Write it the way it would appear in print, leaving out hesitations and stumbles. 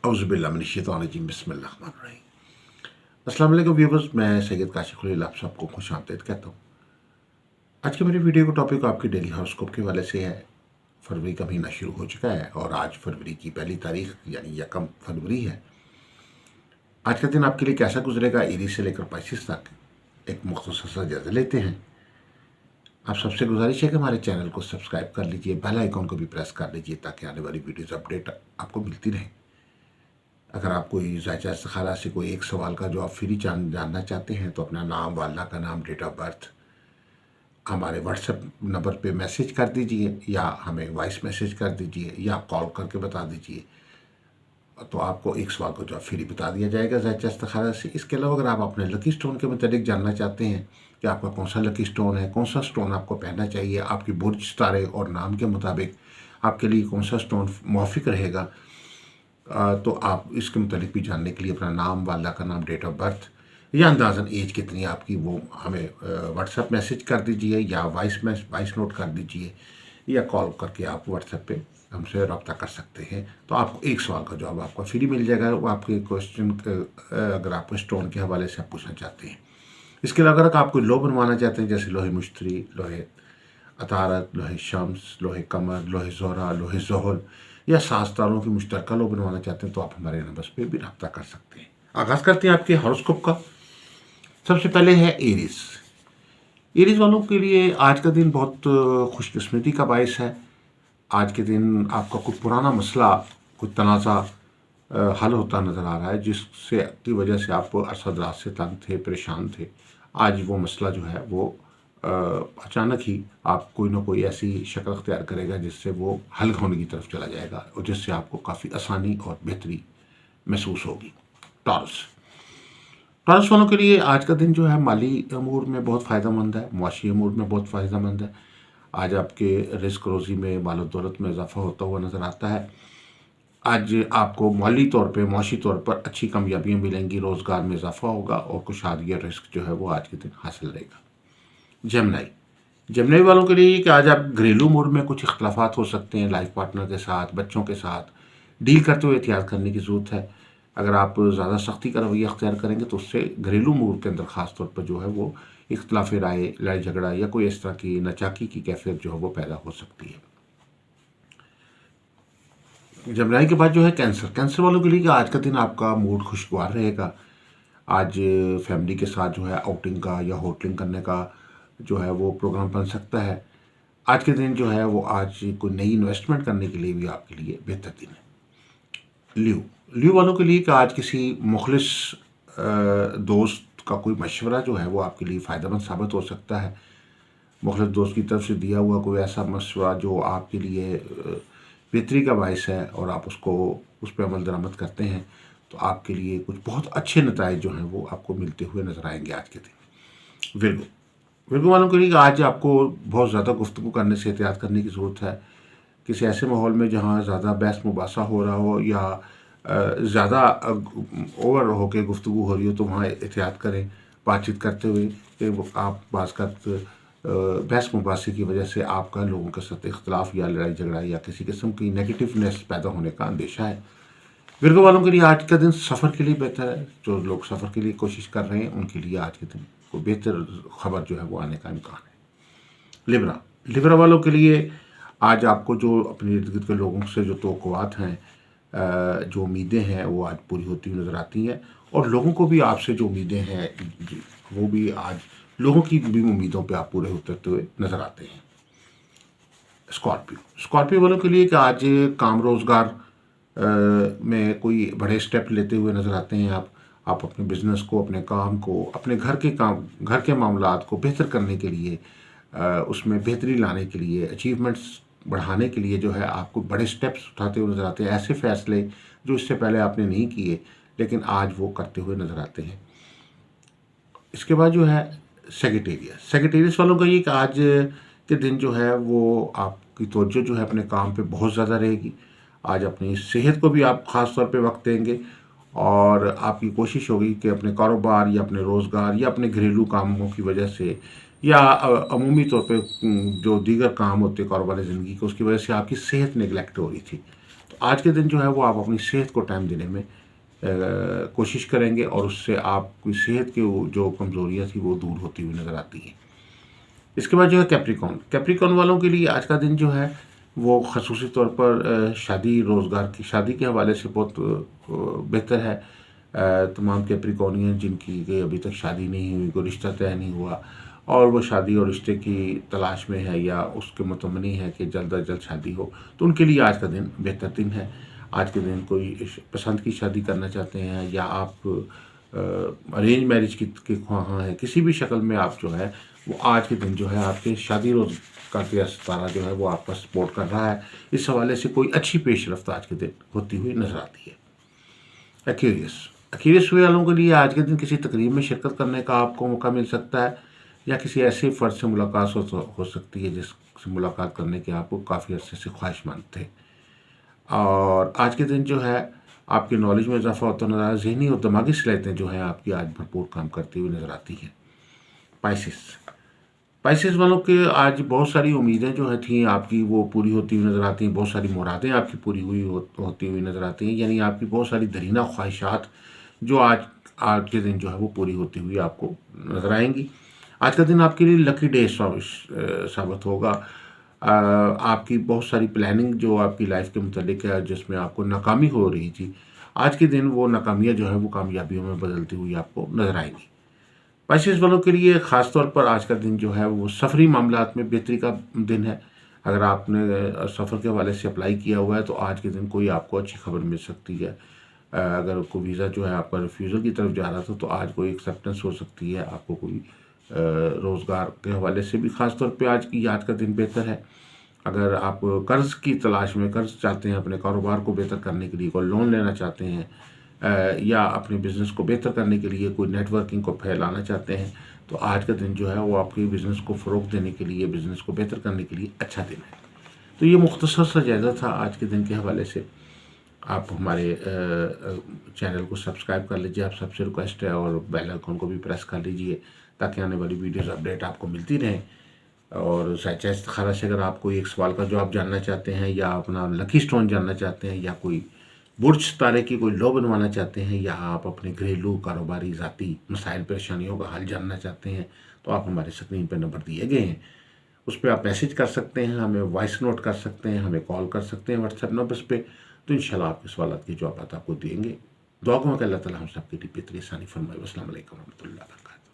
औज़ुबिल्लाहि मिनश्शैतानिर्रजीम बिस्मिल्लाहिर्रहमानिर्रहीम। अस्सलाम वालेकुम व्यूअर्स, मैं सैयद काशिफ खलील आप सबको खुशामदीद कहता हूँ। आज की मेरी वीडियो का टॉपिक आपकी डेली हॉरोस्कोप के हवाले से है। फरवरी का महीना शुरू हो चुका है और आज फरवरी की पहली तारीख यानी 1 फरवरी है। आज का दिन आपके लिए कैसा गुजरेगा, एरीज से लेकर पाइसिस तक एक मुख्तसर सा जायजा लेते हैं। आप सबसे गुजारिश है कि हमारे चैनल को सब्सक्राइब कर लीजिए, बेल आइकॉन को भी प्रेस कर लीजिए ताकि आने वाली वीडियोज़ अपडेट आपको मिलती रहे। अगर आप कोई ज़ायचा इस्तिखारा से कोई एक सवाल का जवाब फ्री जानना चाहते हैं तो अपना नाम, वालिदा का नाम, डेट ऑफ बर्थ हमारे व्हाट्सएप नंबर पे मैसेज कर दीजिए या हमें वॉइस मैसेज कर दीजिए या कॉल करके बता दीजिए, तो आपको एक सवाल का जवाब फ्री बता दिया जाएगा ज़ायचा इस्तिखारा से। इसके अलावा अगर आप अपने लकी स्टोन के मतलब जानना चाहते हैं कि आपका कौन सा लकी स्टोन है, कौन सा स्टोन आपको पहनना चाहिए, आपकी बुर्ज, सितारे और नाम के मुताबिक आपके लिए कौन सा स्टोन मुवाफिक रहेगा, तो आप इसके मुतालिक भी जानने के लिए अपना नाम, वालिदा का नाम, डेट ऑफ बर्थ या अंदाज़न एज कितनी है आपकी वो हमें व्हाट्सएप मैसेज कर दीजिए या वॉइस नोट कर दीजिए या कॉल करके आप व्हाट्सएप पे हमसे रब्ता कर सकते हैं। तो आपको एक सवाल का जवाब आपको फ्री मिल जाएगा। वो आपके क्वेश्चन अगर आप स्टोन के हवाले से आप पूछना चाहते हैं। इसके अलावा अगर आप कोई लो बनवाना चाहते हैं जैसे लोहे मुश्तरी, लोहे अतारत, लोहे शम्स, लोहे कमर, लोहे ज़ोहरा, लोहे ज़ोहल या सात तारों की मुश्तरका लो बनवाना चाहते हैं तो आप हमारे नंबर पे भी रब्ता कर सकते हैं। आगाज़ करते हैं आपके हॉरोस्कोप का। सबसे पहले है एरीज। एरीज वालों के लिए आज का दिन बहुत खुशकिस्मती का बायस है। आज के दिन आपका कोई पुराना मसला, कोई तनाज़ा हल होता नज़र आ रहा है जिससे की वजह से आप अरसा दराज से तंग थे, परेशान थे। आज वो मसला जो है वो अचानक ही आप कोई ना कोई ऐसी शक्ल अख्तियार करेगा जिससे वो हल होने की तरफ चला जाएगा और जिससे आपको काफ़ी आसानी और बेहतरी महसूस होगी। टॉरस वालों के लिए आज का दिन जो है माली अमूर में बहुत फ़ायदेमंद है, मुआशी अमूर में बहुत फ़ायदेमंद है। आज आपके रिस्क रोज़ी में, माल और दौलत में इजाफा होता हुआ नज़र आता है। आज आपको माली तौर पे, मुआशी तौर पर अच्छी कामयाबियाँ मिलेंगी, रोज़गार में इजाफा होगा और कुशादगी और रिस्क जो है वो आज के दिन हासिल रहेगा। जेमिनी वालों के लिए कि आज आप घरेलू मोड में कुछ इख्तलाफात हो सकते हैं लाइफ पार्टनर के साथ, बच्चों के साथ डील करते हुए एहतियात करने की ज़रूरत है। अगर आप ज़्यादा सख्ती का रवैया अख्तियार करेंगे तो उससे घरेलू मोड के अंदर ख़ास तौर पर जो है वो इख्तलाफ राय, लड़ाई झगड़ा या कोई इस तरह की नाचाकी की कैफियत जो है वो पैदा हो सकती है। जेमिनी के बाद जो है कैंसर वालों के लिए कि आज का दिन आपका मूड खुशगवार रहेगा। आज फैमिली के साथ जो है आउटिंग का या होटलिंग करने का जो है वो प्रोग्राम बन सकता है। आज के दिन जो है वो आज कोई नई इन्वेस्टमेंट करने के लिए भी आपके लिए बेहतर दिन है। ल्यू वालों के लिए कि आज किसी मुखलिस दोस्त का कोई मशवरा जो है वो आपके लिए फ़ायदेमंद साबित हो सकता है। मुखलिस दोस्त की तरफ से दिया हुआ कोई ऐसा मशवरा जो आपके लिए बेहतरी का बायस है और आप उस पर अमल दरामद करते हैं तो आपके लिए कुछ बहुत अच्छे नताइज जो हैं वो आपको मिलते हुए नज़र आएंगे आज के दिन। विर्गो वालों के लिए आज आपको बहुत ज़्यादा गुफ्तगू करने से एहतियात करने की ज़रूरत है। किसी ऐसे माहौल में जहाँ ज़्यादा बहस मुबासा हो रहा हो या ज़्यादा ओवर होकर गुफ्तगू हो रही हो तो वहाँ एहतियात करें बातचीत करते हुए कि आप बाज़ बहस मुबासे की वजह से आपका लोगों के साथ इख्तलाफ या लड़ाई झगड़ा या किसी किस्म की नेगेटिवनेस पैदा होने का अंदेशा है। विर्गो वालों के लिए आज का दिन सफ़र के लिए बेहतर है। जो लोग सफ़र के लिए कोशिश कर रहे हैं उनके लिए आज के दिन को बेहतर खबर जो है वो आने का इम्कान है। लिब्रा वालों के लिए आज आपको जो अपने इर्द गिर्द के लोगों से जो तवक्कुआत हैं, जो उम्मीदें हैं वो आज पूरी होती हुई नज़र आती हैं और लोगों को भी आपसे जो उम्मीदें हैं वो भी आज लोगों की भी उम्मीदों पे आप पूरे उतरते हुए नज़र आते हैं। स्कॉर्पियो वालों के लिए कि आज काम रोज़गार में कोई बड़े स्टेप लेते हुए नज़र आते हैं। आप अपने बिज़नेस को, अपने काम को, अपने घर के मामलात को बेहतर करने के लिए, उसमें बेहतरी लाने के लिए, अचीवमेंट्स बढ़ाने के लिए जो है आपको बड़े स्टेप्स उठाते हुए नज़र आते हैं। ऐसे फ़ैसले जो इससे पहले आपने नहीं किए लेकिन आज वो करते हुए नज़र आते हैं। इसके बाद जो है सेक्रेटेरियस वालों का ये कि आज के दिन जो है वो आपकी तवज्जो जो है अपने काम पे बहुत ज़्यादा रहेगी। आज अपनी सेहत को भी आप ख़ास तौर पे वक्त देंगे और आपकी कोशिश होगी कि अपने कारोबार या अपने रोज़गार या अपने घरेलू कामों की वजह से या अमूमी तौर पे जो दीगर काम होते कारोबारी ज़िंदगी के उसकी वजह से आपकी सेहत नेगलेक्ट हो रही थी तो तो आज के दिन जो है वो आप अपनी सेहत को टाइम देने में कोशिश करेंगे और उससे आपकी सेहत की जो कमज़ोरियाँ थी वो दूर होती हुई नज़र आती हैं। इसके बाद जो है कैप्रिकॉर्न, कैप्रिकॉर्न वालों के लिए आज का दिन जो है वो ख़ुसूसी तौर पर शादी रोज़गार की शादी के हवाले से बहुत बेहतर है। तमाम कैप्रिकॉर्नियन जिनकी कि अभी तक शादी नहीं हुई, कोई रिश्ता तय नहीं हुआ और वो शादी और रिश्ते की तलाश में है या उसके मुतमनी है कि जल्द अज जल्द शादी हो, तो उनके लिए आज का दिन बेहतर दिन है। आज के दिन कोई पसंद की शादी करना चाहते हैं या आप अरेंज मैरिज के ख्वाहां हैं, किसी भी शक्ल में आप जो है वो आज के दिन जो है आपके शादी रोज़ का सितारा जो है वो आपका सपोर्ट कर रहा है। इस हवाले से कोई अच्छी पेशरफ्त आज के दिन होती हुई नज़र आती है। एक्वेरियस, एक्वेरियस वालों के लिए आज के दिन किसी तकरीब में शिरकत करने का आपको मौका मिल सकता है या किसी ऐसे फ़र्द से मुलाकात हो सकती है जिससे मुलाकात करने की आपको काफ़ी अरसे से ख्वाहिशमंद थे। और आज के दिन जो है आपकी नॉलेज में इजाफा होता नज़र आता है, ज़हनी और दिमागी सलाहियतें जो हैं आपकी आज भरपूर काम करती हुई नज़र आती हैं। स्पाइसेस, स्पाइसेस वालों के आज बहुत सारी उम्मीदें जो है थी आपकी वो पूरी होती हुई नज़र आती हैं, बहुत सारी मुरादें आपकी पूरी होती हुई नज़र आती हैं, यानी आपकी बहुत सारी दरीना ख्वाहिशात जो आज आज के दिन जो है वो पूरी होती हुई आपको नज़र आएंगी। आज का दिन आपके लिए लकी डे साबित होगा। आपकी बहुत सारी प्लानिंग जो आपकी लाइफ के मुतालिक है जिसमें आपको नाकामी हो रही थी, आज के दिन वो नाकामियाँ जो है वो कामयाबियों में बदलती हुई आपको नज़र आएंगी। स्पाइसेस वालों के लिए ख़ास तौर पर आज का दिन जो है वो सफरी मामलात में बेहतरी का दिन है। अगर आपने सफ़र के हवाले से अप्लाई किया हुआ है तो आज के दिन कोई आपको अच्छी खबर मिल सकती है। अगर कोई वीज़ा जो है आपका रिफ्यूज़ल की तरफ जा रहा था तो आज कोई एक्सेप्टेंस हो सकती है। आपको कोई रोज़गार के हवाले से भी ख़ास तौर पे आज का दिन बेहतर है। अगर आप कर्ज़ की तलाश में कर्ज़ चाहते हैं, अपने कारोबार को बेहतर करने के लिए कोई लोन लेना चाहते हैं या अपने बिज़नेस को बेहतर करने के लिए कोई नेटवर्किंग को फैलाना चाहते हैं, तो आज का दिन जो है वो आपके बिज़नेस को फ़रोग़ देने के लिए, बिज़नेस को बेहतर करने के लिए अच्छा दिन है। तो ये मुख्तसर सा जायज़ा था आज के दिन के हवाले से। आप हमारे चैनल को सब्सक्राइब कर लीजिए, आप सबसे रिक्वेस्ट है, और बेल आइकन को भी प्रेस कर लीजिए ताकि आने वाली वीडियोज़ अपडेट आपको मिलती रहें। और सच्चा इस्तिखारा से अगर आप कोई एक सवाल का जवाब जानना चाहते हैं या अपना लकी स्टोन जानना चाहते हैं या कोई बुर्ज तारे की कोई लॉ बनवाना चाहते हैं या आप अपने घरेलू कारोबारी ज़ाती मसाइल परेशानियों का हल जानना चाहते हैं, तो आप हमारे स्क्रीन पर नंबर दिए गए हैं, उस पर आप मैसेज कर सकते हैं, हमें वॉइस नोट कर सकते हैं, हमें कॉल कर सकते हैं व्हाट्सएप नंबर्स पे। तो इंशाल्लाह आपके सवाल के जवाब आपको देंगे। दुआ करूँ कि अल्लाह ताला हम सबके लिए बेहतरी आसानी फरमाए। अस्सलाम वालेकुम रहमतुल्लाहि व बरकातहू।